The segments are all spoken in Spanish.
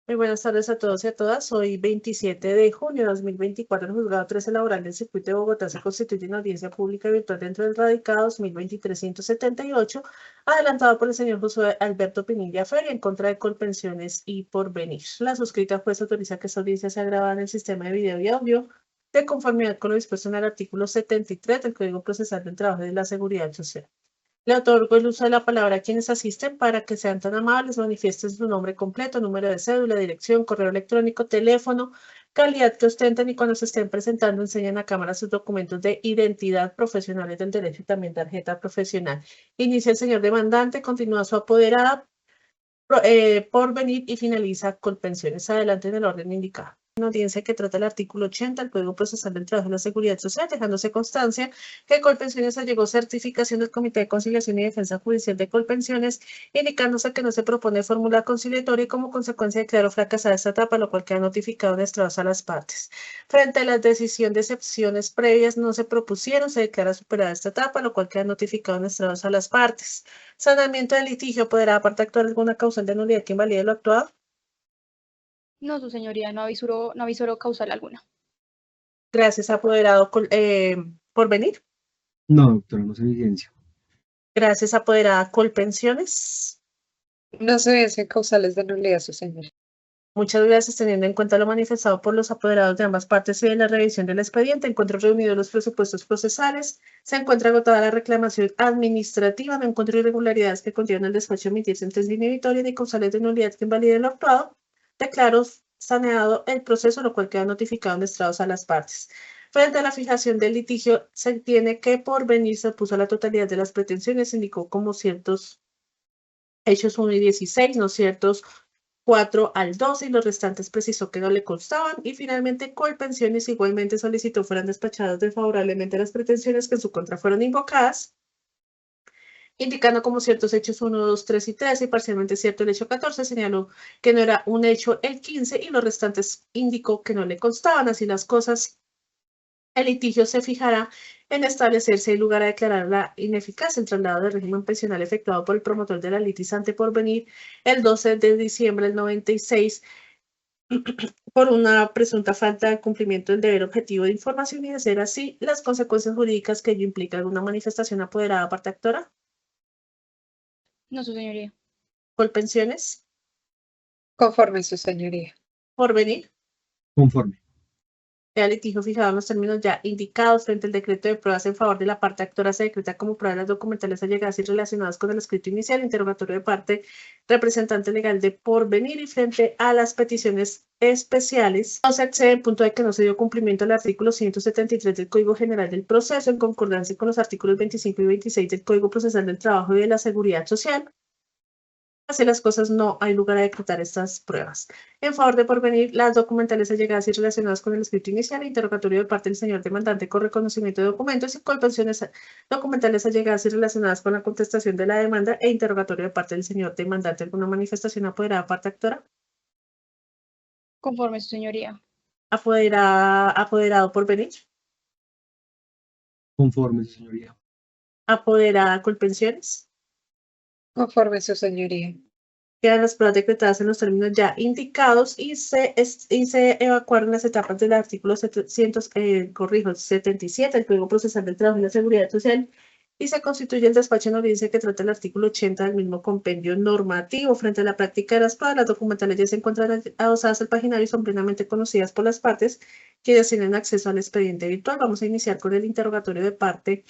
Muy buenas tardes a todos y a todas. Hoy, 27 de junio de 2024, el Juzgado 13 Laboral del Circuito de Bogotá se constituye en audiencia pública virtual dentro del radicado 2023-178, adelantado por el señor Josué Alberto Pinilla Feria en contra de Colpensiones y Porvenir. La suscrita juez autoriza que esta audiencia sea grabada en el sistema de video y audio de conformidad con lo dispuesto en el artículo 73 del Código Procesal del Trabajo y de la Seguridad Social. Le otorgo el uso de la palabra a quienes asisten para que sean tan amables, manifiesten su nombre completo, número de cédula, dirección, correo electrónico, teléfono, calidad que ostenten y cuando se estén presentando enseñen a cámara sus documentos de identidad profesionales del derecho y también tarjeta profesional. Inicia el señor demandante, continúa su apoderada por venir y finaliza con pensiones. Adelante en el orden indicado. Una audiencia que trata el artículo 80 del Código Procesal del Trabajo y la Seguridad Social, dejándose constancia que Colpensiones allegó certificación del Comité de Conciliación y Defensa Judicial de Colpensiones, indicándose que no se propone fórmula conciliatoria y como consecuencia declaró fracasada esta etapa, lo cual queda notificado en estrados a las partes. Frente a la decisión de excepciones previas no se propusieron, se declara superada esta etapa, lo cual queda notificado en estrados a las partes. Sanamiento del litigio, ¿podrá aparte actuar alguna causal de nulidad que invalide lo actuado? No, su señoría, no avisoró causal alguna. Gracias, apoderado por venir. No, doctora, no se evidencia. Gracias, apoderada Colpensiones. No se vencen causales de nulidad, su señoría. Muchas gracias, teniendo en cuenta lo manifestado por los apoderados de ambas partes y de la revisión del expediente, encuentro reunidos los presupuestos procesales, se encuentra agotada la reclamación administrativa, no encuentro irregularidades que conlleven el despacho emitir sentencia inhibitoria ni causales de nulidad que invaliden lo actuado, declaro saneado el proceso, lo cual queda notificado en estrados a las partes. Frente a la fijación del litigio, se entiende que por venir se opuso a la totalidad de las pretensiones, indicó como ciertos hechos 1 y 16, no ciertos 4 al 12 y los restantes precisó que no le constaban y finalmente Colpensiones igualmente solicitó fueran despachadas desfavorablemente las pretensiones que en su contra fueron invocadas, indicando como ciertos hechos 1, 2, 3 y 13 y parcialmente cierto el hecho 14, señaló que no era un hecho el 15 y los restantes indicó que no le constaban, así las cosas. El litigio se fijará en establecerse el lugar a declarar la ineficacia el traslado del régimen pensional efectuado por el promotor de la litis ante Porvenir el 12 de diciembre del 96 por una presunta falta de cumplimiento del deber objetivo de información y de ser así las consecuencias jurídicas que ello implica alguna manifestación apoderada parte actora. No, su señoría. Colpensiones. Conforme, su señoría. Porvenir. Conforme. El litigio fijado en los términos ya indicados frente al decreto de pruebas en favor de la parte actora se decreta como pruebas las documentales allegadas y relacionadas con el escrito inicial, interrogatorio de parte, representante legal de Porvenir y frente a las peticiones especiales. No se accede al punto de que no se dio cumplimiento al artículo 173 del Código General del Proceso en concordancia con los artículos 25 y 26 del Código Procesal del Trabajo y de la Seguridad Social. Así las cosas, no hay lugar a decretar estas pruebas. En favor de Porvenir, las documentales allegadas y relacionadas con el escrito inicial e interrogatorio de parte del señor demandante con reconocimiento de documentos y colpensiones documentales allegadas y relacionadas con la contestación de la demanda e interrogatorio de parte del señor demandante. ¿Alguna manifestación apoderada parte actora? Conforme, su señoría. Apoderado Porvenir. Conforme, su señoría. Apoderada Colpensiones. Conforme, su señoría. Quedan las pruebas decretadas en los términos ya indicados y se evacuaron las etapas del artículo 77 del Código Procesal del Trabajo y la Seguridad Social y se constituye el despacho en audiencia que trata el artículo 80 del mismo compendio normativo. Frente a la práctica de las pruebas, las documentales ya se encuentran adosadas al paginario y son plenamente conocidas por las partes quienes tienen acceso al expediente virtual. Vamos a iniciar con el interrogatorio de parte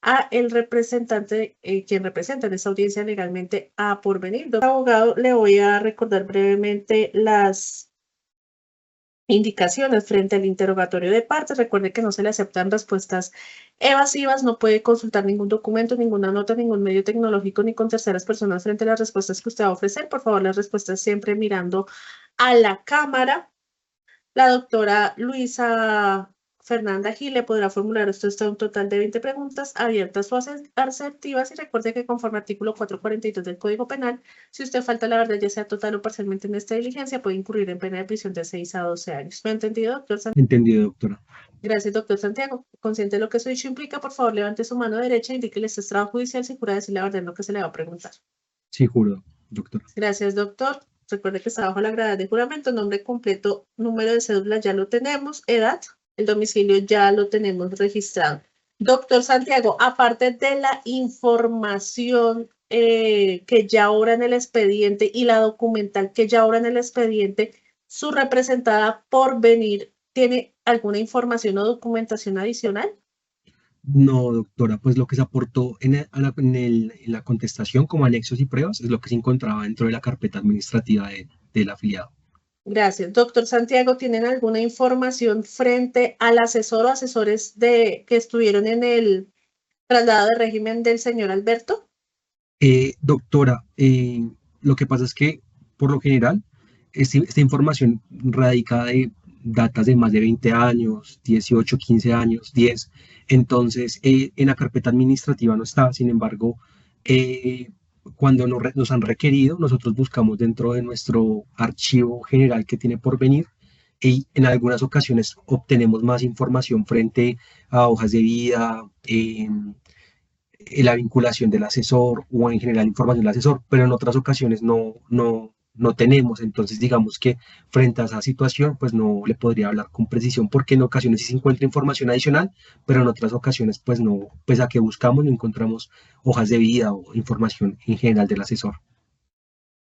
a el representante, quien representa en esta audiencia legalmente a Porvenir. Doctor abogado, le voy a recordar brevemente las indicaciones frente al interrogatorio de parte. Recuerde que no se le aceptan respuestas evasivas, no puede consultar ningún documento, ninguna nota, ningún medio tecnológico ni con terceras personas frente a las respuestas que usted va a ofrecer. Por favor, las respuestas siempre mirando a la cámara. La doctora Luisa Fernanda Gil le podrá formular esto hasta un total de 20 preguntas abiertas o asertivas y recuerde que conforme al artículo 442 del Código Penal, si usted falta la verdad ya sea total o parcialmente en esta diligencia, puede incurrir en pena de prisión de 6 a 12 años. ¿Me ha entendido, doctor Santiago? Entendido, doctora. Gracias, doctor Santiago. Consciente de lo que su dicho implica, por favor, levante su mano derecha e indíquele este estado judicial si jura decir la verdad en lo que se le va a preguntar. Sí, juro, doctora. Gracias, doctor. Recuerde que está bajo la grada de juramento, nombre completo, número de cédula ya lo tenemos, edad, el domicilio ya lo tenemos registrado. Doctor Santiago, aparte de la información que ya obra en el expediente y la documental que ya obra en el expediente, su representada Porvenir, ¿tiene alguna información o documentación adicional? No, doctora, pues lo que se aportó en la contestación como anexos y pruebas es lo que se encontraba dentro de la carpeta administrativa del afiliado. Gracias. Doctor Santiago, ¿tienen alguna información frente al asesor o asesores que estuvieron en el traslado de régimen del señor Alberto? Doctora, lo que pasa es que, por lo general, esta información radica de datas de más de 20 años, 18, 15 años, 10. Entonces, en la carpeta administrativa no está. Sin embargo, cuando nos han requerido, nosotros buscamos dentro de nuestro archivo general que tiene por venir y en algunas ocasiones obtenemos más información frente a hojas de vida, la vinculación del asesor o en general información del asesor, pero en otras ocasiones no tenemos. Entonces, digamos que frente a esa situación, pues no le podría hablar con precisión porque en ocasiones sí se encuentra información adicional, pero en otras ocasiones, pues no, pues a que buscamos no encontramos hojas de vida o información en general del asesor.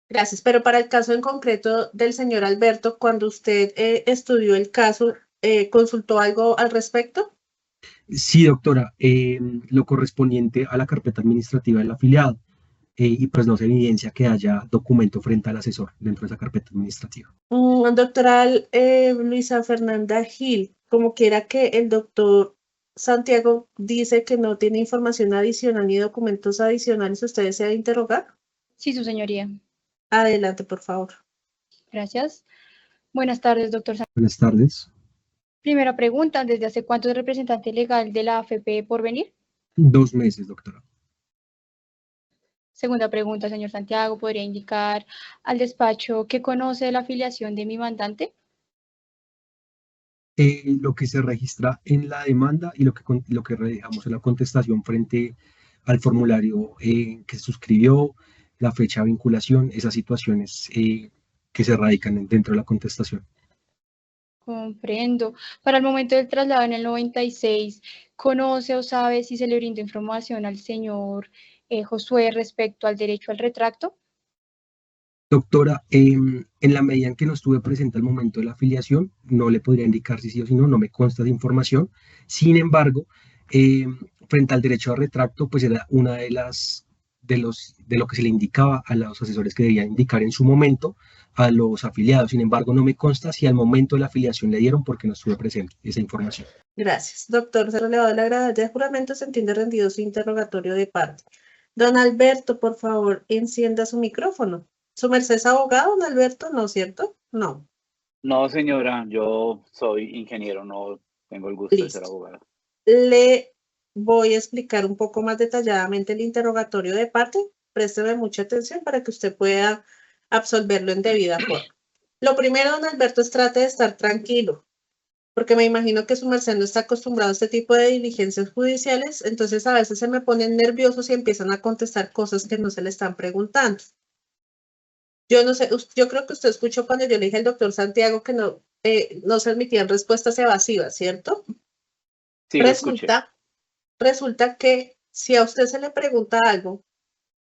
Gracias, pero para el caso en concreto del señor Alberto, cuando usted estudió el caso, ¿consultó algo al respecto? Sí, doctora, lo correspondiente a la carpeta administrativa del afiliado. Y pues no se evidencia que haya documento frente al asesor dentro de esa carpeta administrativa. Doctora Luisa Fernanda Gil, como quiera que el doctor Santiago dice que no tiene información adicional ni documentos adicionales, ¿usted desea interrogar? Sí, su señoría. Adelante, por favor. Gracias. Buenas tardes, doctor Santiago. Buenas tardes. Primera pregunta, ¿desde hace cuánto es representante legal de la AFP Porvenir? 2 meses, doctora. Segunda pregunta, señor Santiago, ¿podría indicar al despacho qué conoce de la afiliación de mi mandante? Lo que se registra en la demanda y lo que dejamos en la contestación frente al formulario que se suscribió, la fecha de vinculación, esas situaciones que se radican dentro de la contestación. Comprendo. Para el momento del traslado en el 96, ¿conoce o sabe si se le brindó información al señor Josué respecto al derecho al retracto? Doctora, en la medida en que no estuve presente al momento de la afiliación, no le podría indicar si sí o si no, no me consta de información. Sin embargo, frente al derecho a retracto, pues era una de lo que se le indicaba a los asesores que debían indicar en su momento a los afiliados. Sin embargo, no me consta si al momento de la afiliación le dieron porque no estuve presente esa información. Gracias. Doctor, se ha relevado la grada de juramento, se entiende rendido su interrogatorio de parte. Don Alberto, por favor, encienda su micrófono. ¿Su merced es abogado, don Alberto? ¿No es cierto? No. No, señora, yo soy ingeniero, no tengo el gusto de ser Listo. abogado. Le voy a explicar un poco más detalladamente el interrogatorio de parte. Présteme mucha atención para que usted pueda absolverlo en debida forma. Lo primero, don Alberto, es trate de estar tranquilo, porque me imagino que su merced no está acostumbrado a este tipo de diligencias judiciales, entonces a veces se me ponen nerviosos y empiezan a contestar cosas que no se le están preguntando. Yo no sé, yo creo que usted escuchó cuando yo le dije al doctor Santiago que no se admitían respuestas evasivas, ¿cierto? Sí, lo escuché. Resulta que si a usted se le pregunta algo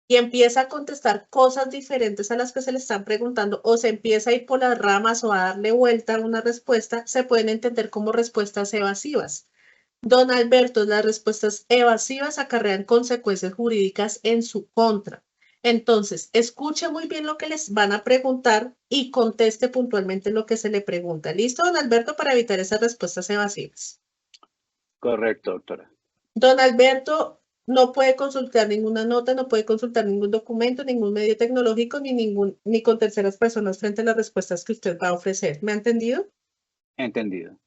y empieza a contestar cosas diferentes a las que se le están preguntando o se empieza a ir por las ramas o a darle vuelta a una respuesta, se pueden entender como respuestas evasivas. Don Alberto, las respuestas evasivas acarrean consecuencias jurídicas en su contra. Entonces, escuche muy bien lo que les van a preguntar y conteste puntualmente lo que se le pregunta. ¿Listo, don Alberto, para evitar esas respuestas evasivas? Correcto, doctora. Don Alberto no puede consultar ninguna nota, no puede consultar ningún documento, ningún medio tecnológico, ni con terceras personas frente a las respuestas que usted va a ofrecer. ¿Me ha entendido? Entendido.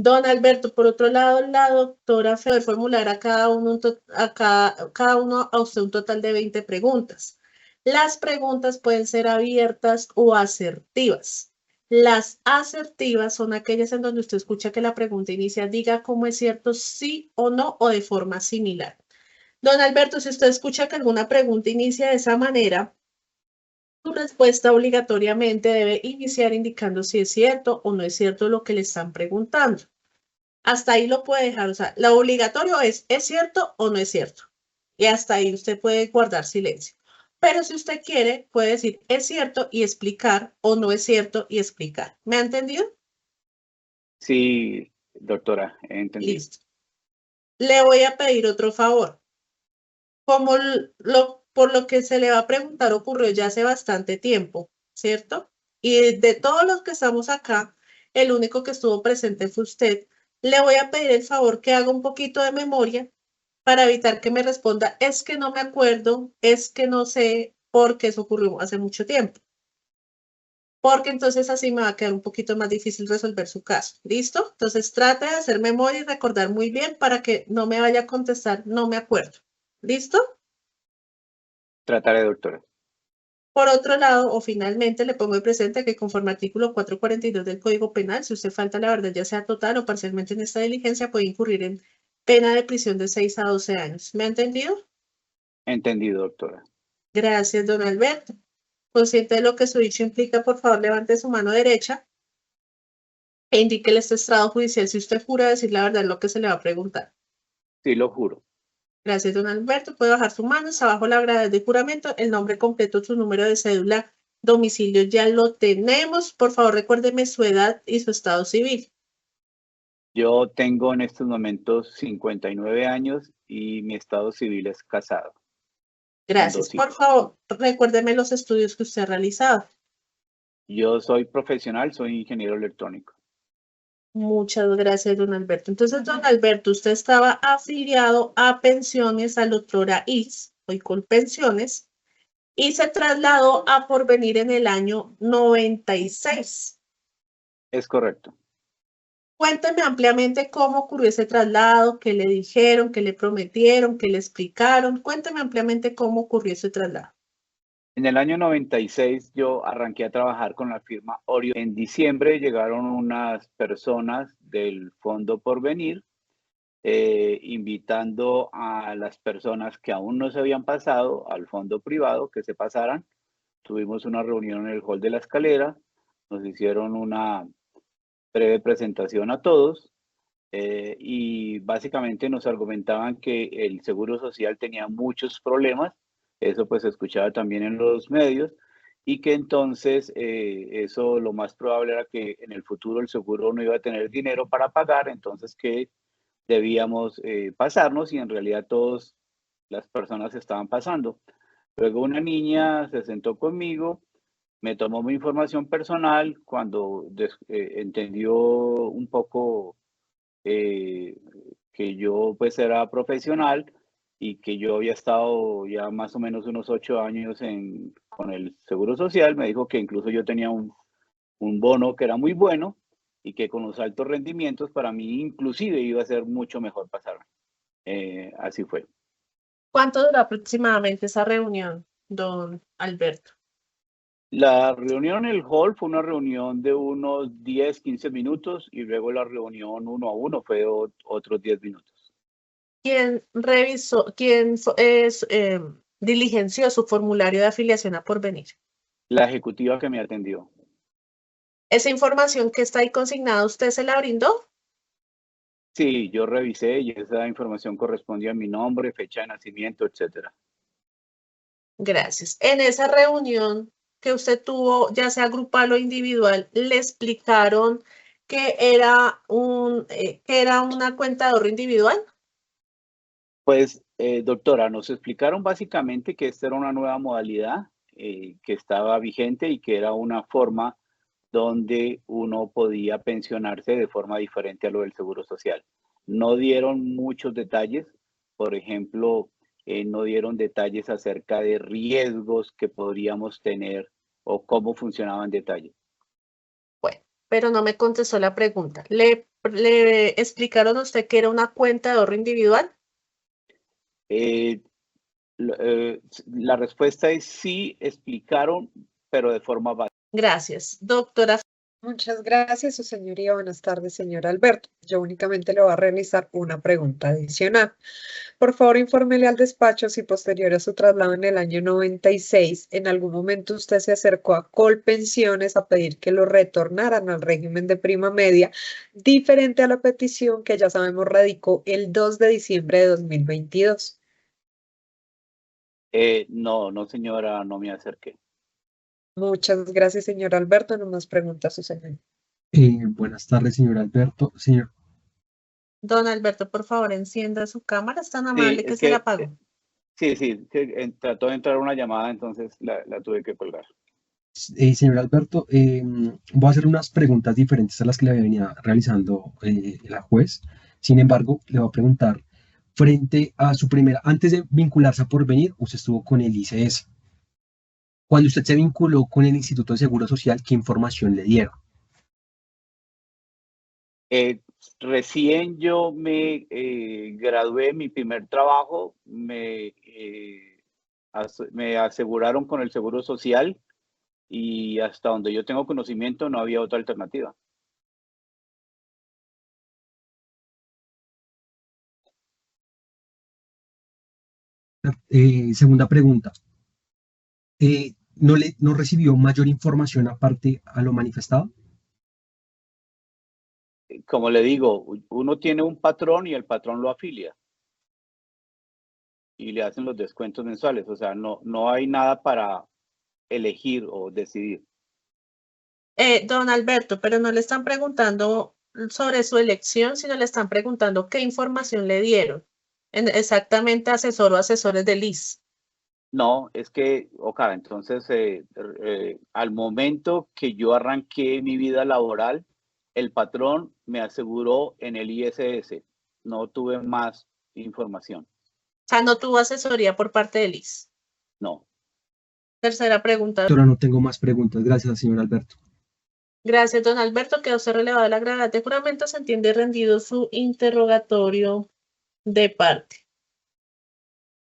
Don Alberto, por otro lado, la doctora puede formular a cada uno a usted un total de 20 preguntas. Las preguntas pueden ser abiertas o asertivas. Las asertivas son aquellas en donde usted escucha que la pregunta inicia, diga cómo es cierto, sí o no, o de forma similar. Don Alberto, si usted escucha que alguna pregunta inicia de esa manera, Su respuesta obligatoriamente debe iniciar indicando si es cierto o no es cierto lo que le están preguntando. Hasta ahí lo puede dejar, o sea, lo obligatorio es cierto o no es cierto. Y hasta ahí usted puede guardar silencio. Pero si usted quiere, puede decir es cierto y explicar o no es cierto y explicar. ¿Me ha entendido? Sí, doctora, he entendido. Listo. Le voy a pedir otro favor. Como por lo que se le va a preguntar ocurrió ya hace bastante tiempo, ¿cierto? Y de todos los que estamos acá, el único que estuvo presente fue usted. Le voy a pedir el favor que haga un poquito de memoria para evitar que me responda, es que no me acuerdo, es que no sé, porque eso ocurrió hace mucho tiempo. Porque entonces así me va a quedar un poquito más difícil resolver su caso. ¿Listo? Entonces trate de hacer memoria y recordar muy bien para que no me vaya a contestar, no me acuerdo. ¿Listo? Trataré, doctora. Por otro lado, o finalmente, le pongo de presente que conforme al artículo 442 del Código Penal, si usted falta la verdad, ya sea total o parcialmente en esta diligencia, puede incurrir en pena de prisión de 6 a 12 años. ¿Me ha entendido? Entendido, doctora. Gracias, don Alberto. Consciente de lo que su dicho implica, por favor, levante su mano derecha e indique este estrado judicial si usted jura decir la verdad en lo que se le va a preguntar. Sí, lo juro. Gracias, don Alberto. Puede bajar su mano, está abajo la grada de juramento, el nombre completo, su número de cédula, domicilio, ya lo tenemos. Por favor, recuérdeme su edad y su estado civil. Yo tengo en estos momentos 59 años y mi estado civil es casado. Gracias. Por favor, recuérdeme los estudios que usted ha realizado. Yo soy profesional, soy ingeniero electrónico. Muchas gracias, don Alberto. Entonces, don Alberto, usted estaba afiliado a pensiones al otrora IS, hoy con pensiones, y se trasladó a Porvenir en el año 96. Es correcto. Cuénteme ampliamente cómo ocurrió ese traslado, qué le dijeron, qué le prometieron, qué le explicaron. Cuénteme ampliamente cómo ocurrió ese traslado. En el año 96 yo arranqué a trabajar con la firma Orio. En diciembre llegaron unas personas del Fondo Porvenir invitando a las personas que aún no se habían pasado al fondo privado que se pasaran. Tuvimos una reunión en el hall de la Escalera, nos hicieron una breve presentación a todos y básicamente nos argumentaban que el Seguro Social tenía muchos problemas, eso pues se escuchaba también en los medios, y que entonces eso lo más probable era que en el futuro el seguro no iba a tener dinero para pagar, entonces que debíamos pasarnos y en realidad todas las personas estaban pasando. Luego una niña se sentó conmigo, me tomó mi información personal cuando entendió un poco que yo pues era profesional y que yo había estado ya más o menos unos 8 años con el Seguro Social, me dijo que incluso yo tenía un bono que era muy bueno y que con los altos rendimientos para mí inclusive iba a ser mucho mejor pasarme. Así fue. ¿Cuánto duró aproximadamente esa reunión, don Alberto? La reunión en el hall fue una reunión de unos 10, 15 minutos y luego la reunión 1 a 1 fue otros 10 minutos. ¿Quién revisó, diligenció su formulario de afiliación a Porvenir? La ejecutiva que me atendió. ¿Esa información que está ahí consignada, usted se la brindó? Sí, yo revisé y esa información correspondía a mi nombre, fecha de nacimiento, etcétera. Gracias. En esa reunión que usted tuvo, ya sea grupal o individual, le explicaron que era una cuenta de ahorro individual. Pues, doctora, nos explicaron básicamente que esta era una nueva modalidad que estaba vigente y que era una forma donde uno podía pensionarse de forma diferente a lo del Seguro Social. No dieron muchos detalles, por ejemplo, no dieron detalles acerca de riesgos que podríamos tener o cómo funcionaba en detalle. Bueno, pero no me contestó la pregunta. ¿Le explicaron a usted que era una cuenta de ahorro individual? La respuesta es sí, explicaron, pero de forma básica. Gracias. Doctora Muchas gracias, su señoría. Buenas tardes, señor Alberto. Yo únicamente le voy a realizar una pregunta adicional. Por favor, infórmele al despacho si posterior a su traslado en el año 96, en algún momento usted se acercó a Colpensiones a pedir que lo retornaran al régimen de prima media, diferente a la petición que ya sabemos radicó el 2 de diciembre de 2022. No, no, señora, no me acerqué. Muchas gracias, señor Alberto. No más preguntas, su señoría. Buenas tardes, señor Alberto. Señor, Don Alberto, por favor, encienda su cámara. Es tan Sí, amable que es se la que, apagó. sí, trató de entrar una llamada, entonces la tuve que colgar. señor Alberto, voy a hacer unas preguntas diferentes a las que le venía realizando la juez. Sin embargo, le voy a preguntar, frente a su primera, antes de vincularse a Porvenir, usted estuvo con el ICS. Cuando usted se vinculó con el Instituto de Seguro Social, ¿qué información le dieron? Recién yo me gradué, mi primer trabajo, me aseguraron con el Seguro Social y hasta donde yo tengo conocimiento no había otra alternativa. Segunda pregunta, ¿no recibió mayor información aparte a lo manifestado? Como le digo, uno tiene un patrón y el patrón lo afilia y le hacen los descuentos mensuales. O sea, no hay nada para elegir o decidir. Don Alberto, pero no le están preguntando sobre su elección, sino le están preguntando qué información le dieron. Exactamente, asesor o asesores del IS. No, es que, entonces al momento que yo arranqué mi vida laboral, el patrón me aseguró en el ISS. No tuve más información. O sea, no tuvo asesoría por parte del IS. No. Tercera pregunta. Doctora, no tengo más preguntas. Gracias, señor Alberto. Gracias, don Alberto. Quedó ser relevado de la gravedad de juramento. Se entiende rendido su interrogatorio de parte.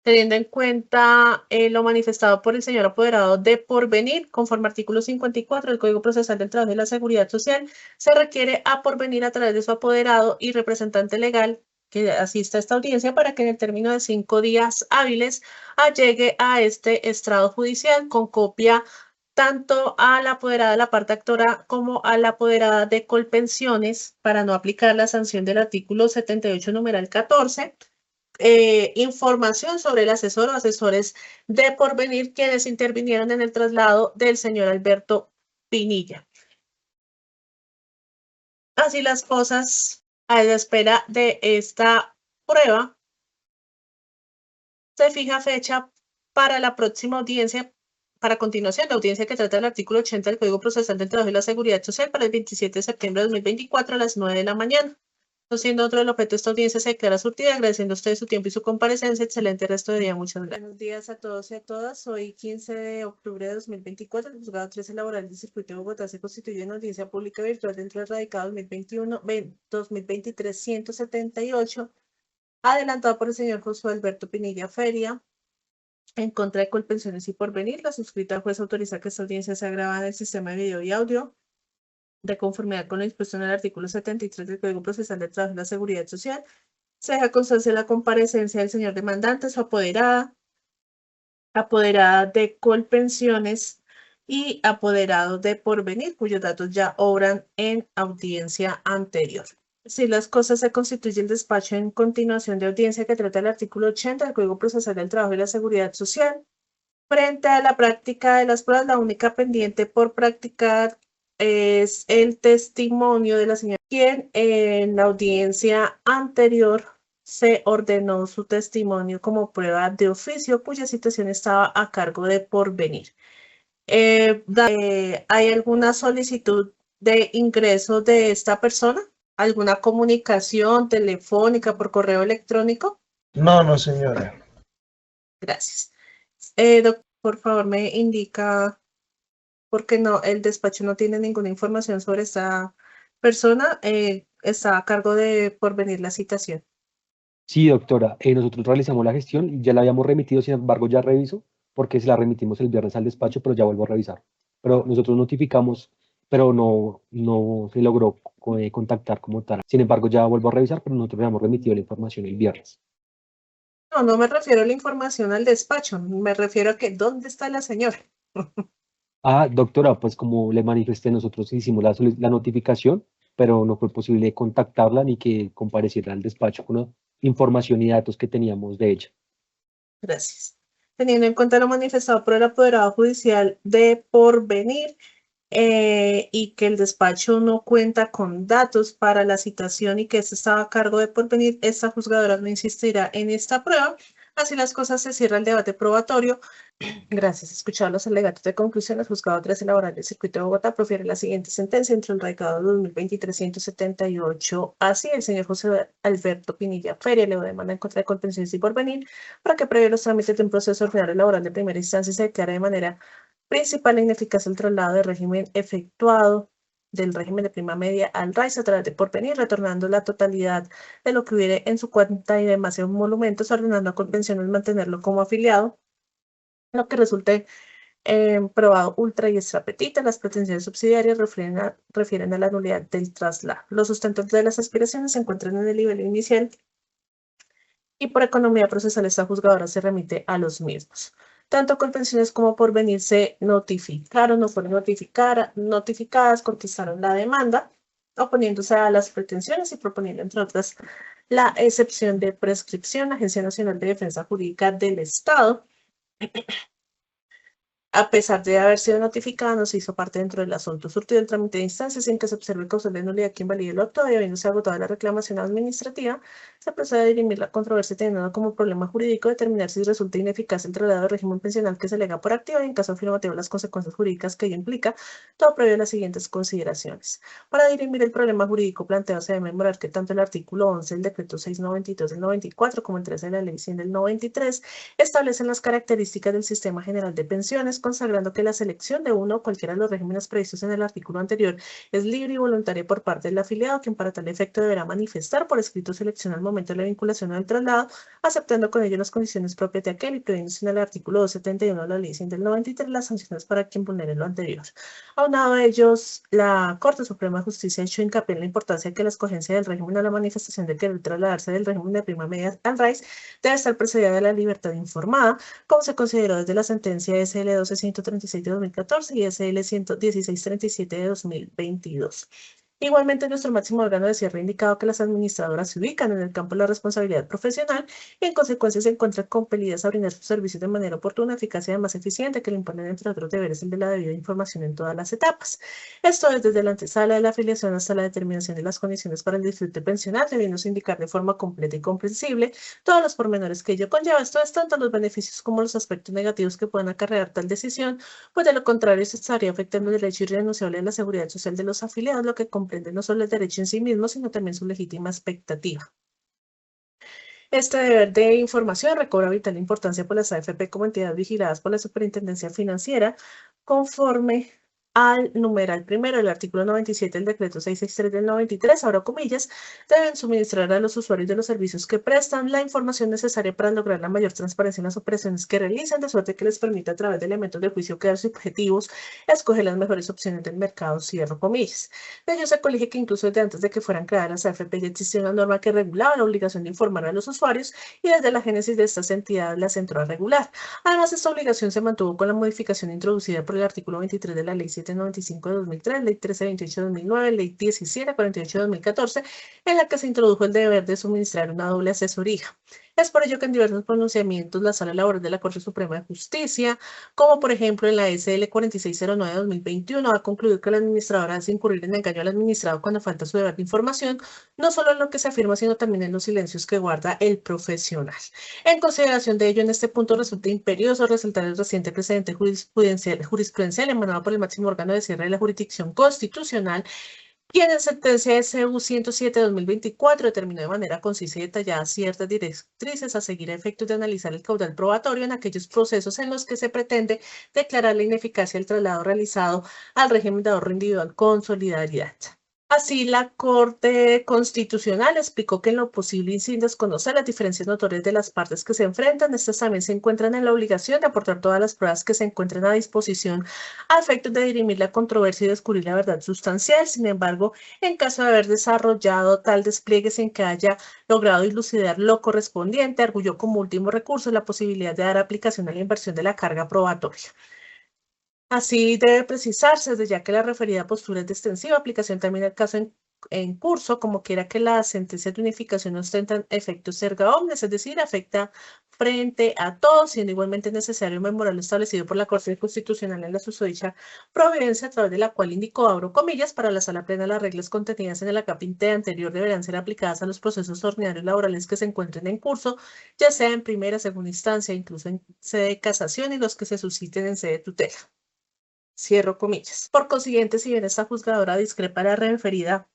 Teniendo en cuenta lo manifestado por el señor apoderado de Porvenir, conforme artículo 54 del Código Procesal del Trabajo y la Seguridad Social, se requiere a Porvenir a través de su apoderado y representante legal que asista a esta audiencia para que en el término de 5 días hábiles allegue a este estrado judicial con copia tanto a la apoderada de la parte actora como a la apoderada de Colpensiones para no aplicar la sanción del artículo 78, numeral 14. Información sobre el asesor o asesores de Porvenir quienes intervinieron en el traslado del señor Alberto Pinilla. Así las cosas, a la espera de esta prueba, se fija fecha para la próxima audiencia, para continuación, la audiencia que trata el artículo 80 del Código Procesal del Trabajo y la Seguridad Social para el 27 de septiembre de 2024 a las 9 de la mañana. Siendo otro del objeto de esta audiencia, se declara surtida, agradeciendo a ustedes su tiempo y su comparecencia. Excelente resto de día. Muchas gracias. Buenos días a todos y a todas. Hoy, 15 de octubre de 2024, el Juzgado 13 Laboral del Circuito de Bogotá se constituye en audiencia pública virtual dentro del radicado 2023-178, adelantado por el señor Josué Alberto Pinilla Feria, en contra de Colpensiones y Porvenir. La suscrita juez autoriza que esta audiencia sea grabada en el sistema de video y audio de conformidad con la disposición del artículo 73 del Código Procesal del Trabajo y la Seguridad Social. Se deja constancia la comparecencia del señor demandante, su apoderada de Colpensiones y apoderado de Porvenir, cuyos datos ya obran en audiencia anterior. Si las cosas se constituye el despacho en continuación de audiencia que trata el artículo 80 del Código Procesal del Trabajo y la Seguridad Social. Frente a la práctica de las pruebas, la única pendiente por practicar es el testimonio de la señora, quien en la audiencia anterior se ordenó su testimonio como prueba de oficio, cuya situación estaba a cargo de Porvenir. ¿Hay alguna solicitud de ingreso de esta persona? ¿Alguna comunicación telefónica por correo electrónico? No, señora. Gracias. Doctor, por favor, me indica, porque no, el despacho no tiene ninguna información sobre esta persona, está a cargo de Porvenir la citación. Sí, doctora, nosotros realizamos la gestión y ya la habíamos remitido, sin embargo, ya reviso, porque se la remitimos el viernes al despacho, pero ya vuelvo a revisar. Pero nosotros notificamos pero no se logró contactar como tal. Sin embargo, ya vuelvo a revisar, pero nosotros habíamos remitido la información el viernes. No me refiero a la información al despacho, me refiero a que ¿dónde está la señora? Ah, doctora, pues como le manifesté, nosotros hicimos la notificación, pero no fue posible contactarla ni que compareciera al despacho con la información y datos que teníamos de ella. Gracias. Teniendo en cuenta lo manifestado por el apoderado judicial de Porvenir y que el despacho no cuenta con datos para la citación y que este estaba a cargo de Porvenir, esta juzgadora no insistirá en esta prueba. Así las cosas, se cierra el debate probatorio. Gracias. Escuchados los alegatos de conclusión, el juzgado 13 laboral del Circuito de Bogotá profiere la siguiente sentencia entre el radicado 2023-178. Así, el señor José Alberto Pinilla Feria le demanda en contra de Colpensiones y Porvenir para que previo los trámites de un proceso ordinario laboral de primera instancia se declare de manera principal e ineficaz el traslado de régimen efectuado del régimen de prima media al RAIS a través de Porvenir, retornando la totalidad de lo que hubiere en su cuenta y demás monumentos, ordenando a Colpensiones mantenerlo como afiliado, lo que resulte probado ultra y extra petita. Las pretensiones subsidiarias refieren a la nulidad del traslado. Los sustentos de las aspiraciones se encuentran en el nivel inicial y por economía procesal esta juzgadora se remite a los mismos. Tanto Colpensiones como Porvenir se notificaron, no fueron notificadas, contestaron la demanda, oponiéndose a las pretensiones y proponiendo, entre otras, la excepción de prescripción. La Agencia Nacional de Defensa Jurídica del Estado, a pesar de haber sido notificada, no se hizo parte dentro del asunto surtido el trámite de instancias sin que se observe causal de nulidad que invalide el acto y habiéndose agotado la reclamación administrativa, se procede a dirimir la controversia teniendo como problema jurídico determinar si resulta ineficaz el traslado del régimen pensional que se alega por activa y en caso afirmativo las consecuencias jurídicas que ello implica, todo previo a las siguientes consideraciones. Para dirimir el problema jurídico planteado se debe memorar que tanto el artículo 11 del decreto 692 del 94 como el 13 de la ley 100 del 93 establecen las características del sistema general de pensiones, consagrando que la selección de uno o cualquiera de los regímenes previstos en el artículo anterior es libre y voluntaria por parte del afiliado, quien para tal efecto deberá manifestar por escrito su elección al momento de la vinculación o del traslado, aceptando con ello las condiciones propias de aquel y previéndose en el artículo 271 de la ley 100 del 93 las sanciones para quien vulnere lo anterior. Aunado a ellos, la Corte Suprema de Justicia ha hecho hincapié en la importancia de que la escogencia del régimen o la manifestación de querer trasladarse del régimen de prima media al RAIS debe estar precedida de la libertad informada, como se consideró desde la sentencia SL 12-136 de 2014 y SL 116-37 de 2022. Igualmente, nuestro máximo órgano de cierre ha indicado que las administradoras se ubican en el campo de la responsabilidad profesional y en consecuencia se encuentran compelidas a brindar sus servicios de manera oportuna, eficaz y además eficiente, que le imponen, entre otros deberes, el de la debida información en todas las etapas. Esto es desde la antesala de la afiliación hasta la determinación de las condiciones para el disfrute pensional, debiéndose indicar de forma completa y comprensible todos los pormenores que ello conlleva. Esto es tanto los beneficios como los aspectos negativos que puedan acarrear tal decisión, pues de lo contrario se estaría afectando el derecho irrenunciable a la seguridad social de los afiliados, lo que comprende no solo el derecho en sí mismo, sino también su legítima expectativa. Este deber de información recobra vital importancia por las AFP como entidades vigiladas por la Superintendencia Financiera, conforme al numeral primero del artículo 97 del decreto 663 del 93, abro comillas, deben suministrar a los usuarios de los servicios que prestan la información necesaria para lograr la mayor transparencia en las operaciones que realizan, de suerte que les permita a través de elementos de juicio quedar subjetivos, escoger las mejores opciones del mercado, cierro comillas. De ello se colige que incluso desde antes de que fueran creadas las AFP ya existía una norma que regulaba la obligación de informar a los usuarios y desde la génesis de estas entidades las entró a regular. Además, esta obligación se mantuvo con la modificación introducida por el artículo 23 de la Ley 795 de 2003, Ley 1328 de 2009, Ley 1748 de 2014, en la que se introdujo el deber de suministrar una doble asesoría. Es por ello que en diversos pronunciamientos la Sala Laboral de la Corte Suprema de Justicia, como por ejemplo en la SL 4609 de 2021, ha concluido que la administradora hace incurrir en engaño al administrado cuando falta su deber de información, no solo en lo que se afirma, sino también en los silencios que guarda el profesional. En consideración de ello, en este punto resulta imperioso resaltar el reciente precedente jurisprudencial emanado por el máximo órgano de cierre de la jurisdicción constitucional, quien en sentencia SU 107 de 2024 determinó de manera concisa y detallada ciertas directrices a seguir a efectos de analizar el caudal probatorio en aquellos procesos en los que se pretende declarar la ineficacia del traslado realizado al régimen de ahorro individual con solidaridad. Así, la Corte Constitucional explicó que en lo posible y sin desconocer las diferencias notorias de las partes que se enfrentan, estas también se encuentran en la obligación de aportar todas las pruebas que se encuentren a disposición a efectos de dirimir la controversia y descubrir la verdad sustancial. Sin embargo, en caso de haber desarrollado tal despliegue sin que haya logrado dilucidar lo correspondiente, arguyó como último recurso la posibilidad de dar aplicación a la inversión de la carga probatoria. Así debe precisarse, desde ya que la referida postura es de extensiva aplicación también al caso en curso, como quiera que las sentencias de unificación no ostentan efectos erga omnes, es decir, afecta frente a todos, siendo igualmente necesario memorar lo establecido por la Corte Constitucional en la susodicha providencia, a través de la cual indicó, abro comillas, para la sala plena las reglas contenidas en el acápite anterior deberán ser aplicadas a los procesos ordinarios laborales que se encuentren en curso, ya sea en primera, segunda instancia, incluso en sede de casación y los que se susciten en sede de tutela. Cierro comillas. Por consiguiente, si bien esta juzgadora discrepa la referida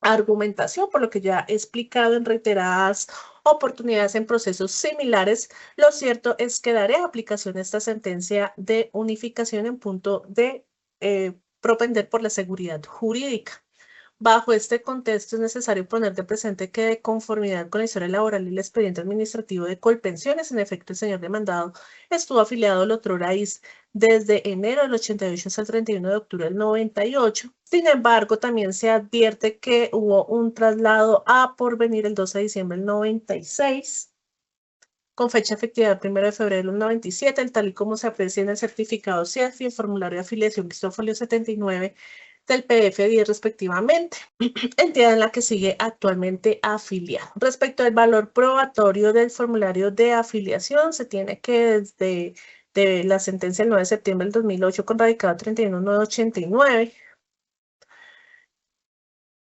argumentación, por lo que ya he explicado en reiteradas oportunidades en procesos similares, lo cierto es que daré aplicación a esta sentencia de unificación en punto de propender por la seguridad jurídica. Bajo este contexto es necesario poner de presente que de conformidad con la historia laboral y el expediente administrativo de Colpensiones, en efecto el señor demandado estuvo afiliado al otrora IS desde enero del 88 hasta el 31 de octubre del 98. Sin embargo, también se advierte que hubo un traslado a Porvenir el 12 de diciembre del 96, con fecha efectiva el 1 de febrero del 97, tal y como se aprecia en el certificado CIAFI, el formulario de afiliación Cristófolio 79, del PDF10 respectivamente, entidad en la que sigue actualmente afiliado. Respecto al valor probatorio del formulario de afiliación, se tiene que desde la sentencia del 9 de septiembre del 2008 con radicado 31989,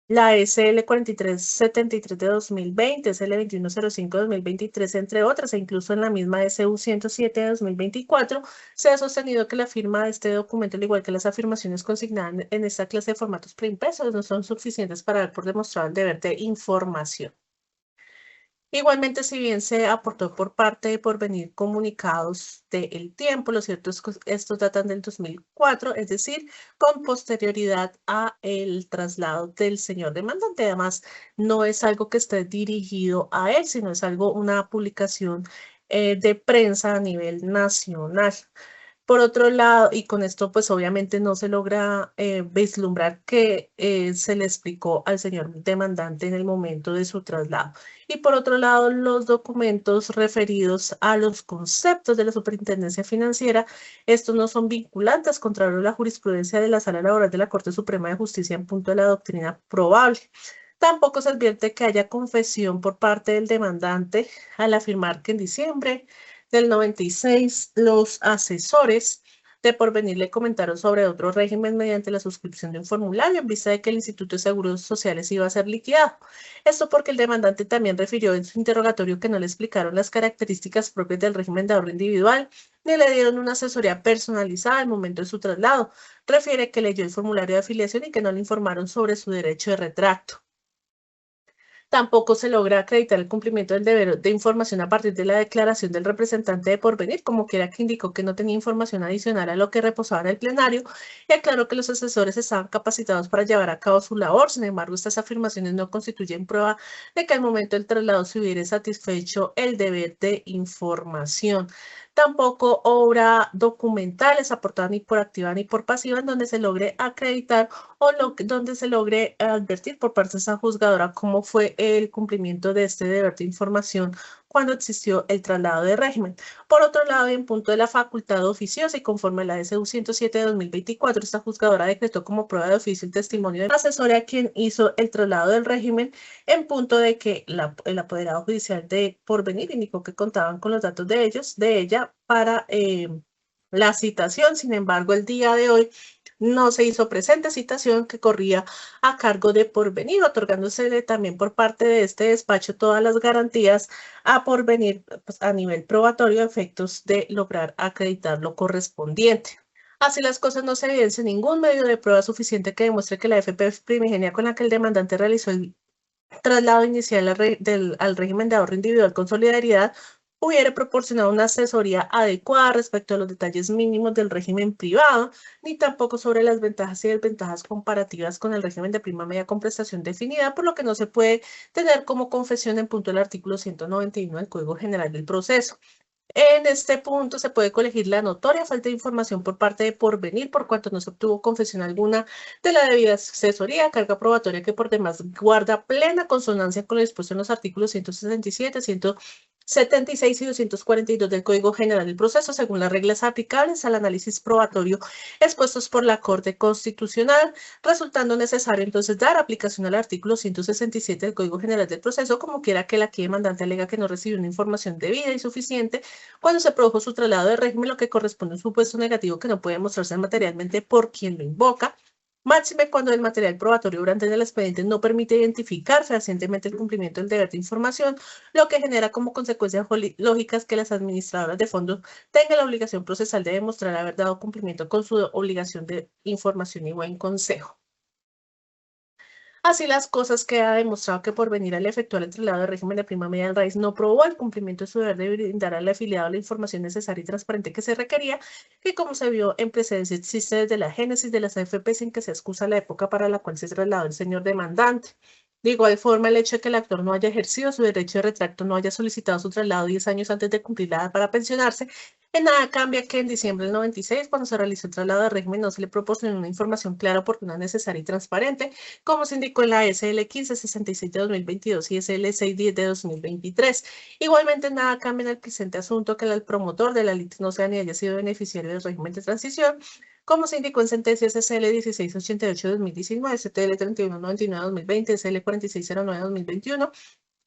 la SL 4373 de 2020, SL 2105 de 2023, entre otras, e incluso en la misma SU 107 de 2024, se ha sostenido que la firma de este documento, al igual que las afirmaciones consignadas en esta clase de formatos preimpresos, no son suficientes para dar por demostrado el deber de información. Igualmente, si bien se aportó por parte de Porvenir comunicados del tiempo, lo cierto es que estos datan del 2004, es decir, con posterioridad a el traslado del señor demandante. Además, no es algo que esté dirigido a él, sino es algo, una publicación de prensa a nivel nacional. Por otro lado, y con esto pues obviamente no se logra vislumbrar que se le explicó al señor demandante en el momento de su traslado. Y por otro lado, los documentos referidos a los conceptos de la Superintendencia Financiera, estos no son vinculantes, contrario a la jurisprudencia de la Sala Laboral de la Corte Suprema de Justicia en punto de la doctrina probable. Tampoco se advierte que haya confesión por parte del demandante al afirmar que en diciembre del 96, los asesores de Porvenir le comentaron sobre otro régimen mediante la suscripción de un formulario en vista de que el Instituto de Seguros Sociales iba a ser liquidado. Esto porque el demandante también refirió en su interrogatorio que no le explicaron las características propias del régimen de ahorro individual, ni le dieron una asesoría personalizada al momento de su traslado. Refiere que leyó el formulario de afiliación y que no le informaron sobre su derecho de retracto. Tampoco se logra acreditar el cumplimiento del deber de información a partir de la declaración del representante de Porvenir, como quiera que indicó que no tenía información adicional a lo que reposaba en el plenario y aclaró que los asesores estaban capacitados para llevar a cabo su labor. Sin embargo, estas afirmaciones no constituyen prueba de que al momento del traslado se hubiera satisfecho el deber de información. Tampoco obra documentales aportada ni por activa ni por pasiva en donde se logre acreditar o donde se logre advertir por parte de esa juzgadora cómo fue el cumplimiento de este deber de información cuando existió el traslado de régimen. Por otro lado, y en punto de la facultad oficiosa y conforme a la SU 107 de 2024, esta juzgadora decretó como prueba de oficio el testimonio del asesor a quien hizo el traslado del régimen, en punto de que el apoderado judicial de Porvenir indicó que contaban con los datos de ella para la citación. Sin embargo, el día de hoy no se hizo presente citación que corría a cargo de Porvenir, otorgándosele también por parte de este despacho todas las garantías a Porvenir pues, a nivel probatorio a efectos de lograr acreditar lo correspondiente. Así las cosas, no se evidencia ningún medio de prueba suficiente que demuestre que la FP primigenia con la que el demandante realizó el traslado inicial al régimen de ahorro individual con solidaridad hubiera proporcionado una asesoría adecuada respecto a los detalles mínimos del régimen privado, ni tampoco sobre las ventajas y desventajas comparativas con el régimen de prima media con prestación definida, por lo que no se puede tener como confesión en punto el artículo 191 del Código General del Proceso. En este punto se puede colegir la notoria falta de información por parte de Porvenir, por cuanto no se obtuvo confesión alguna de la debida asesoría, carga probatoria que por demás guarda plena consonancia con lo dispuesto en los artículos 167, 176 y 242 del Código General del Proceso, según las reglas aplicables al análisis probatorio expuestos por la Corte Constitucional, resultando necesario entonces dar aplicación al artículo 167 del Código General del Proceso, como quiera que la aquí demandante alega que no recibió una información debida y suficiente cuando se produjo su traslado de régimen, lo que corresponde a un supuesto negativo que no puede mostrarse materialmente por quien lo invoca, máxime cuando el material probatorio durante el expediente no permite identificar fehacientemente el cumplimiento del deber de información, lo que genera como consecuencias lógicas que las administradoras de fondos tengan la obligación procesal de demostrar haber dado cumplimiento con su obligación de información y buen consejo. Así las cosas, queda demostrado que Porvenir al efectuar el traslado de régimen de prima media al raíz no probó el cumplimiento de su deber de brindar al afiliado la información necesaria y transparente que se requería, que como se vio en precedencia existe desde la génesis de las AFP sin que se excusa la época para la cual se trasladó el señor demandante. De igual forma, el hecho de que el actor no haya ejercido su derecho de retracto, no haya solicitado su traslado 10 años antes de cumplir la edad para pensionarse, en nada cambia que en diciembre del 96, cuando se realizó el traslado de régimen, no se le proporcionó una información clara, oportuna, necesaria y transparente, como se indicó en la SL 1566 de 2022 y SL 610 de 2023. Igualmente, nada cambia en el presente asunto que el promotor de la LIT no sea ni haya sido beneficiario del régimen de transición, como se indicó en sentencias SL 1688 de 2019, STL 3199 de 2020, SL 4609 de 2021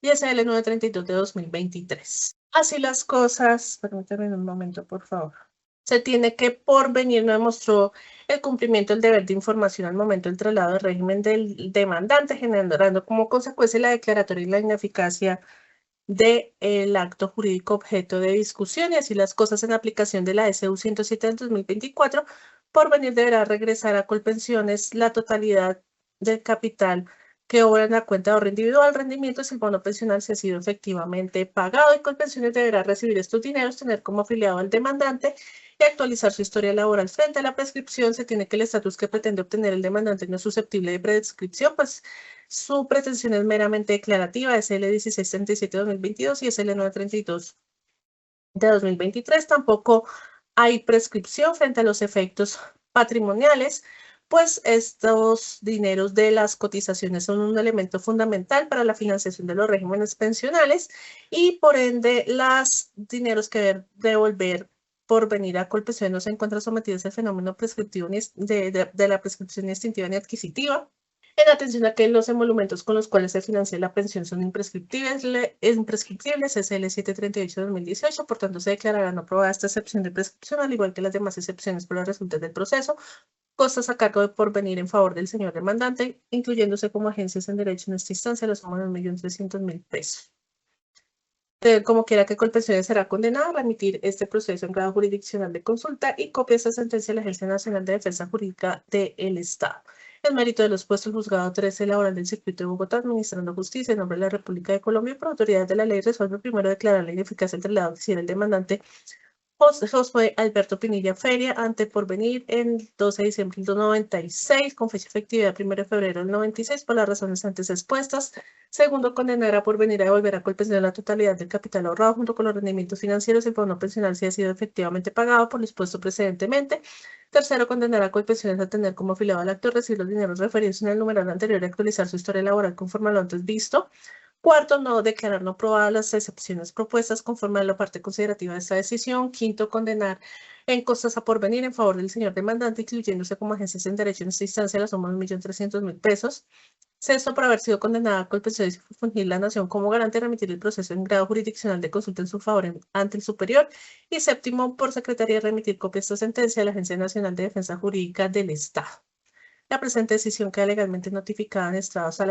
y SL 932 de 2023. Así las cosas, permítanme un momento, por favor. Se tiene que Porvenir no demostró el cumplimiento del deber de información al momento del traslado del régimen del demandante, generando como consecuencia la declaratoria y la ineficacia del acto jurídico objeto de discusión, y así las cosas en aplicación de la SU 107 del 2024, Porvenir deberá regresar a Colpensiones la totalidad del capital que obra en la cuenta de ahorro individual, rendimiento si el bono pensional se ha sido efectivamente pagado, y Colpensiones deberá recibir estos dineros, tener como afiliado al demandante y actualizar su historia laboral. Frente a la prescripción, se tiene que el estatus que pretende obtener el demandante no es susceptible de prescripción, pues su pretensión es meramente declarativa, SL 1637 de 2022 y SL 932 de 2023. Tampoco hay prescripción frente a los efectos patrimoniales, pues estos dineros de las cotizaciones son un elemento fundamental para la financiación de los regímenes pensionales y por ende los dineros que deben devolver Porvenir a Colpensiones no se encuentran sometidos al fenómeno prescriptivo de la prescripción ni extintiva ni adquisitiva. En atención a que los emolumentos con los cuales se financia la pensión son imprescriptibles, SL 738 de 2018, por tanto se declarará no aprobada esta excepción de prescripción, al igual que las demás excepciones por los resultados del proceso, costas a cargo de Porvenir en favor del señor demandante, incluyéndose como agencias en derecho en esta instancia la suma de 1.300.000 pesos. Como quiera que Colpensiones será condenada a remitir este proceso en grado jurisdiccional de consulta y copia esta sentencia a la Agencia Nacional de Defensa Jurídica del Estado. El mérito de los puestos el Juzgado 13 Laboral del Circuito de Bogotá, administrando justicia en nombre de la República de Colombia y por autoridad de la ley, resuelve primero declarar la ineficacia del traslado que hiciera el demandante Josué Alberto Pinilla Feria ante Porvenir el 12 de diciembre del 96, con fecha de efectividad 1 de febrero del 96, por las razones antes expuestas. Segundo, condenar a Porvenir a devolver a Colpensiones la totalidad del capital ahorrado junto con los rendimientos financieros y el bono pensional si ha sido efectivamente pagado por lo expuesto precedentemente. Tercero, condenar a Colpensiones a tener como afiliado al actor recibir los dineros referidos en el numeral anterior y actualizar su historia laboral conforme a lo antes visto. Cuarto, no declarar no aprobadas las excepciones propuestas conforme a la parte considerativa de esta decisión. Quinto, condenar en costas a Porvenir en favor del señor demandante, incluyéndose como agencias en derecho en esta instancia la suma de 1.300.000 pesos. Sexto, por haber sido condenada a Colpensiones y fungir la nación como garante de remitir el proceso en grado jurisdiccional de consulta en su favor ante el superior. Y séptimo, por secretaría de remitir copia de esta sentencia a la Agencia Nacional de Defensa Jurídica del Estado. La presente decisión queda legalmente notificada en estrados a la